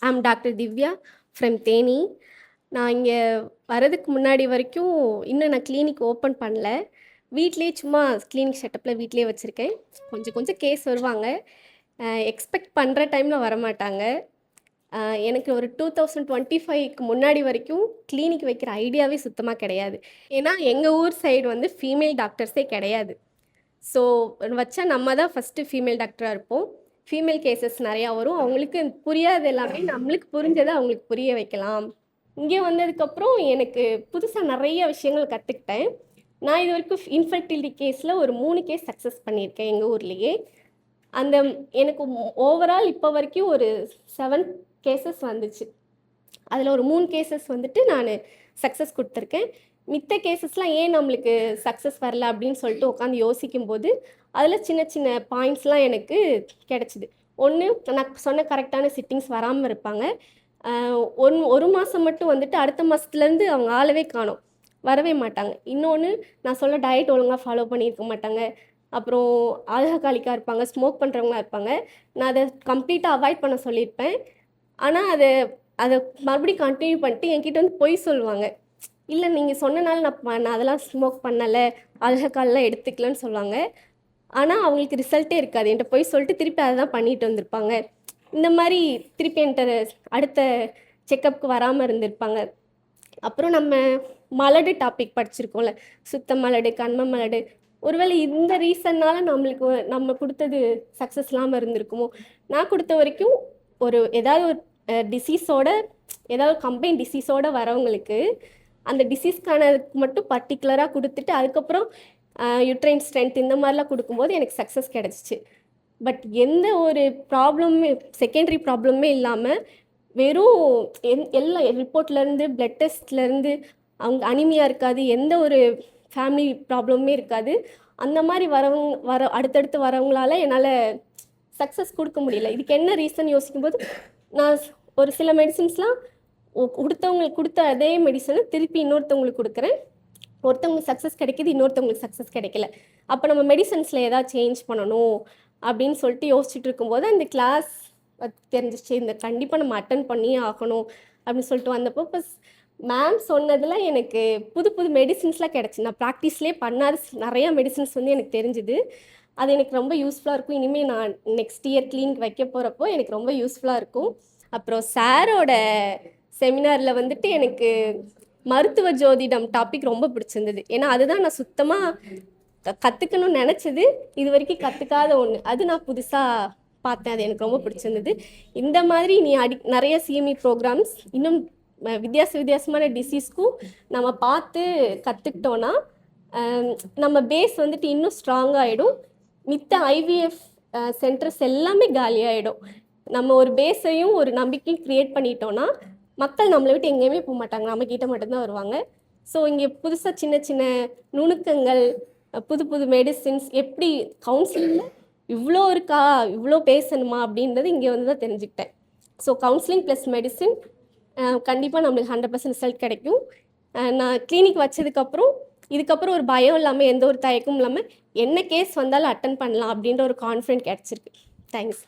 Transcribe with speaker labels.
Speaker 1: I'm doctor Divya from Theni. நான் இங்கே வரதுக்கு முன்னாடி வரைக்கும் இன்னும் நான் கிளினிக் ஓப்பன் பண்ணல. வீட்டிலேயே சும்மா கிளினிக் செட்டப்பில் வீட்டிலேயே வச்சுருக்கேன். கொஞ்சம் கொஞ்சம் கேஸ் வருவாங்க. எக்ஸ்பெக்ட் பண்ணுற டைமில் வரமாட்டாங்க. எனக்கு ஒரு 2025க்கு முன்னாடி வரைக்கும் கிளினிக் வைக்கிற ஐடியாவே சுத்தமாக கிடையாது. ஏன்னா எங்கள் ஊர் சைடு வந்து ஃபீமேல் டாக்டர்ஸே கிடையாது. ஸோ வச்சா நம்ம தான் ஃபஸ்ட்டு ஃபீமேல் டாக்டராக இருப்போம். ஃபீமேல் கேசஸ் நிறையா வரும். அவங்களுக்கு புரியாத எல்லாமே நம்மளுக்கு புரிஞ்சதை அவங்களுக்கு புரிய வைக்கலாம். இங்கே வந்ததுக்கப்புறம் எனக்கு புதுசாக நிறைய விஷயங்கள் கற்றுக்கிட்டேன். நான் இது வரைக்கும் இன்ஃபர்டிலிட்டி கேஸில் ஒரு 3 கேஸ் சக்ஸஸ் பண்ணியிருக்கேன் எங்கள் ஊர்லேயே. அந்த எனக்கு ஓவரால் இப்போ வரைக்கும் ஒரு 7 கேசஸ் வந்துச்சு. அதில் ஒரு 3 கேசஸ் வந்துட்டு நான் சக்ஸஸ் கொடுத்துருக்கேன். மித்த கேசஸ்லாம் ஏன் நம்மளுக்கு சக்ஸஸ் வரல அப்படின்னு சொல்லிட்டு உட்காந்து யோசிக்கும்போது அதில் சின்ன சின்ன பாயிண்ட்ஸ்லாம் எனக்கு கிடச்சிது. ஒன்று, நான் சொன்ன கரெக்டான சிட்டிங்ஸ் வராமல் இருப்பாங்க. ஒரு மாதம் மட்டும் வந்துட்டு அடுத்த மாதத்துலேருந்து அவங்க ஆளவே காணோம், வரவே மாட்டாங்க. இன்னொன்று, நான் சொல்ல டயட் ஒழுங்காக ஃபாலோ பண்ணியிருக்க மாட்டாங்க. அப்புறம் ஆல்கஹாலிக்காக இருப்பாங்க, ஸ்மோக் பண்ணுறவங்களா இருப்பாங்க. நான் அதை கம்ப்ளீட்டாக அவாய்ட் பண்ண சொல்லியிருப்பேன். ஆனால் அதை மறுபடியும் கண்டினியூ பண்ணிட்டு என்கிட்ட வந்து பொய் சொல்லுவாங்க. இல்லை, நீங்கள் சொன்னனால நான் அதெல்லாம் ஸ்மோக் பண்ணலை, ஆல்கஹால்லாம் எடுத்துக்கலன்னு சொல்லுவாங்க. ஆனால் அவங்களுக்கு ரிசல்ட்டே இருக்காது. என்கிட்ட போய் சொல்லிட்டு திருப்பி அதை தான் பண்ணிட்டு வந்திருப்பாங்க. இந்த மாதிரி திருப்பி என்கிட்ட அடுத்த செக்கப்புக்கு வராமல் இருந்திருப்பாங்க. அப்புறம் நம்ம மலடு டாபிக் படிச்சிருக்கோம்ல, சுத்த மலடு, கண்ம மலடு. ஒருவேளை இந்த ரீசன்னால் நம்ம கொடுத்தது சக்ஸஸ் இல்லாமல் இருந்திருக்குமோ. நான் கொடுத்த வரைக்கும் ஏதாவது ஒரு டிசீஸோட, ஏதாவது கம்பைன் டிசீஸோடு வரவங்களுக்கு அந்த டிசீஸ்க்கான மட்டும் பர்டிகுலராக கொடுத்துட்டு அதுக்கப்புறம் யூட்ரைன் ஸ்ட்ரென்த் இந்த மாதிரிலாம் கொடுக்கும்போது எனக்கு சக்ஸஸ் கிடச்சிச்சு. பட் எந்த ஒரு ப்ராப்ளமே, செகண்டரி ப்ராப்ளமே இல்லாமல் வெறும் எல்லா ரிப்போர்ட்லேருந்து, பிளட் டெஸ்ட்லேருந்து, அவங்க அனிமியா இருக்காது, எந்த ஒரு ஃபேமிலி ப்ராப்ளமுமே இருக்காது. அந்த மாதிரி அடுத்தடுத்து வரவங்களால என்னால் சக்ஸஸ் கொடுக்க முடியல. இதுக்கு என்ன ரீசன் யோசிக்கும்போது, நான் ஒரு சில மெடிசின்ஸ்லாம் கொடுத்தவங்களுக்கு கொடுத்த அதே மெடிசனை திருப்பி இன்னொருத்தவங்களுக்கு கொடுக்குறேன். ஒருத்தவங்களுக்கு சக்ஸஸ் கிடைக்கிது, இன்னொருத்தவங்களுக்கு சக்ஸஸ் கிடைக்கல. அப்போ நம்ம மெடிசன்ஸில் ஏதாவது சேஞ்ச் பண்ணணும் அப்படின்னு சொல்லிட்டு யோசிச்சுட்டு இருக்கும்போது அந்த கிளாஸ் தெரிஞ்சிச்சு. இந்த கண்டிப்பாக நம்ம அட்டன் பண்ணியே ஆகணும் அப்படின்னு சொல்லிட்டு வந்தப்போ இப்போ மேம் சொன்னதில் எனக்கு புது புது மெடிசின்ஸ்லாம் கிடச்சி. நான் ப்ராக்டிஸ்லேயே பண்ணாத நிறையா மெடிசின்ஸ் வந்து எனக்கு தெரிஞ்சுது. அது எனக்கு ரொம்ப யூஸ்ஃபுல்லாக இருக்கும். இனிமேல் நான் நெக்ஸ்ட் இயர் கிளினிக் வைக்க போகிறப்போ எனக்கு ரொம்ப யூஸ்ஃபுல்லாக இருக்கும். அப்புறம் சாரோட செமினாரில் வந்துட்டு எனக்கு மருத்துவ ஜோதிடம் டாபிக் ரொம்ப பிடிச்சிருந்தது. ஏன்னா அதுதான் நான் சுத்தமாக கற்றுக்கணும்னு நினச்சது, இது வரைக்கும் கற்றுக்காத ஒன்று. அது நான் புதுசாக பார்த்தேன். அது எனக்கு ரொம்ப பிடிச்சிருந்தது. இந்த மாதிரி நீ நிறைய சிஎம்இ ப்ரோக்ராம்ஸ் இன்னும் வித்தியாசமான டிசீஸ்க்கும் நம்ம பார்த்து கற்றுக்கிட்டோன்னா நம்ம பேஸ் வந்துட்டு இன்னும் ஸ்ட்ராங்காகிடும். மித்த ஐவிஎஃப் சென்டர்ஸ் எல்லாமே காலியாகிடும். நம்ம ஒரு பேஸையும் ஒரு நம்பிக்கையும் க்ரியேட் பண்ணிட்டோன்னா மக்கள் நம்மளை விட்டு எங்கேயுமே போக மாட்டாங்க, நம்மக்கிட்ட மட்டும்தான் வருவாங்க. ஸோ இங்கே புதுசாக சின்ன சின்ன நுணுக்கங்கள், புது புது மெடிசின்ஸ், எப்படி கவுன்சிலிங்கில் இவ்வளோ இருக்கா, இவ்வளோ பேசணுமா அப்படின்றது இங்கே வந்து தான் தெரிஞ்சுக்கிட்டேன். ஸோ கவுன்சிலிங் ப்ளஸ் மெடிசின் கண்டிப்பாக நம்மளுக்கு 100% ரிசல்ட் கிடைக்கும். நான் கிளினிக் வச்சதுக்கப்புறம் இதுக்கப்புறம் ஒரு பயம் இல்லாமல், எந்த ஒரு தயக்கமும் இல்லாமல் என்ன கேஸ் வந்தாலும் அட்டன் பண்ணலாம் அப்படின்ற ஒரு கான்ஃபிடென்ட் கிடச்சிருக்கு. தேங்க்ஸ்.